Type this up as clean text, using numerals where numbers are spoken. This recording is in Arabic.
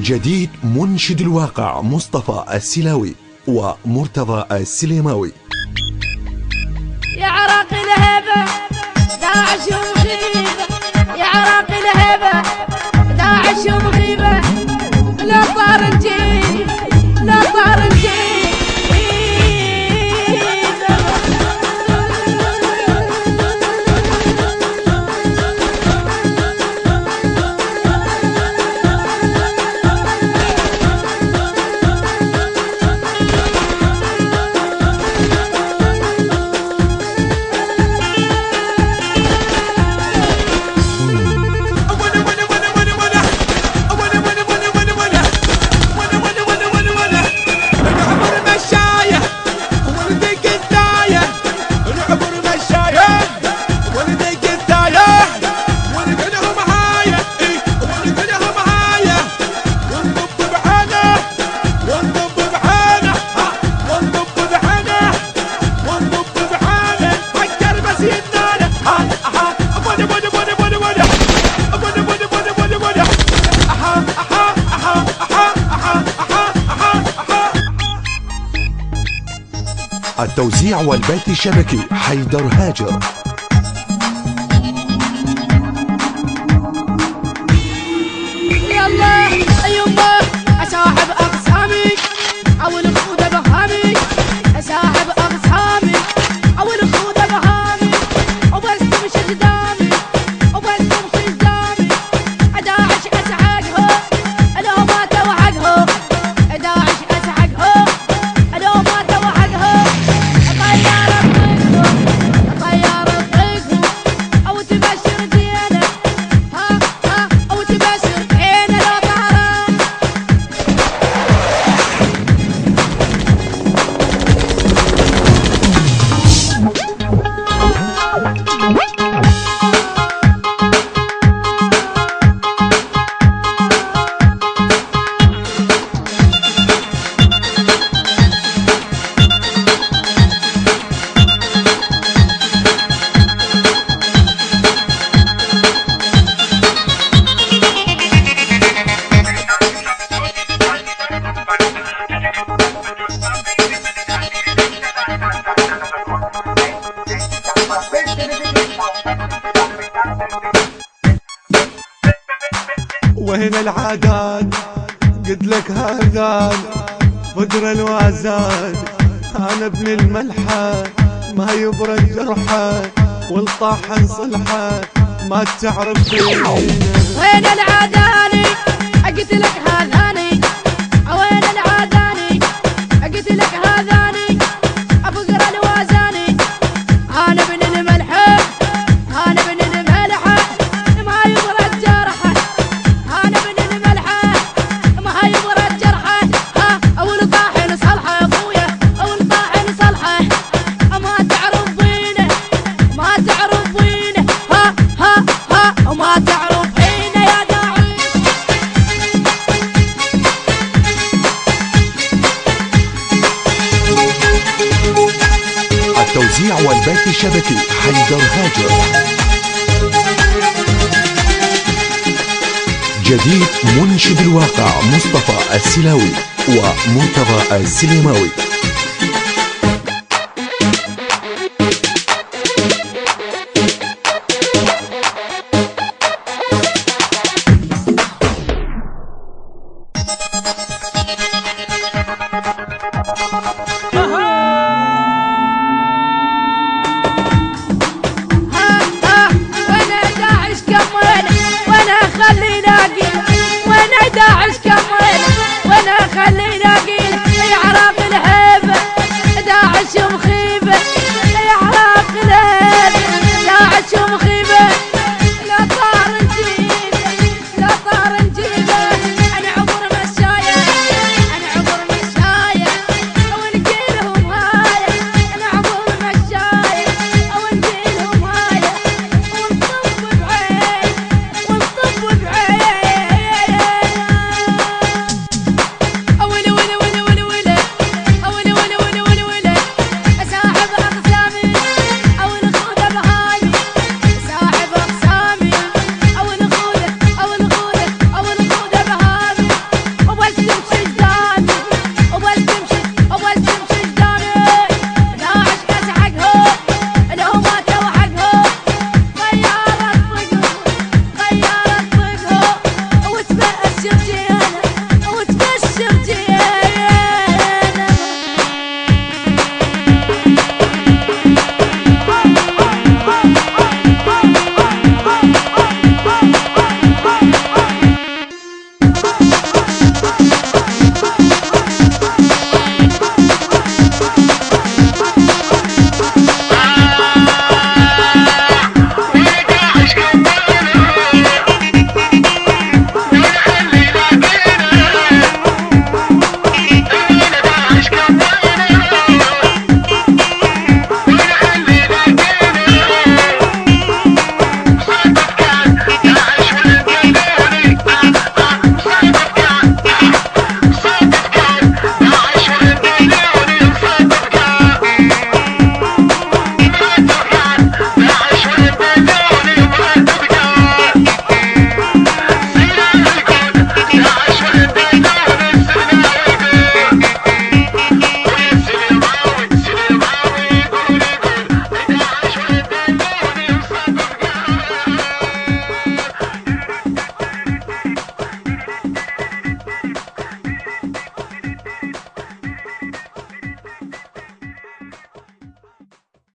جديد منشد الواقع مصطفى السلاوي ومرتضى السليماوي. يا عراق الهبة داعش ومغيبة، يا عراق الهبة داعش ومغيبة، لا صار نجيب لا صار نجيب. التوزيع والبث الشبكي حيدر هاجر. يلا يما أصاحب أقسامي أو الخود بهامي، أصاحب أقسامي أو الخود بهامي، وبس تمشي قدامي وبس تمشي قدامي. داعش أسعقها لو ما توعقها، داعش أسعقها لو ما توعقها. طيارة طيقهم أو تبشر دينا، ها أو تبشر عينا لو طارت. وين العادات قد لك هذان فقر الوازان، انا ابن الملحة ما يبرد جرحه والطاحن صلحه ما تعرف فينا. وين العاداني اقتلك هذاني، وين العاداني اقتلك هذاني، افقر الوازاني انا ابن الملحة، انا ابن الملحة ما يبرد جرحه، انا ابن الملحة ما يبرد جرحه. او الطاحن صلحه يا ابويا، او الطاحن صلحه ما تعرفينه ما تعرفينه، وما تعرفينه يا داعش. التوزيع والبث الشبكي حيدر هاجر. جديد منشد الواقع مصطفى السلاوي ومرتضى السليماوي. وانا داعش كمل وانا خلي ناقي، وانا داعش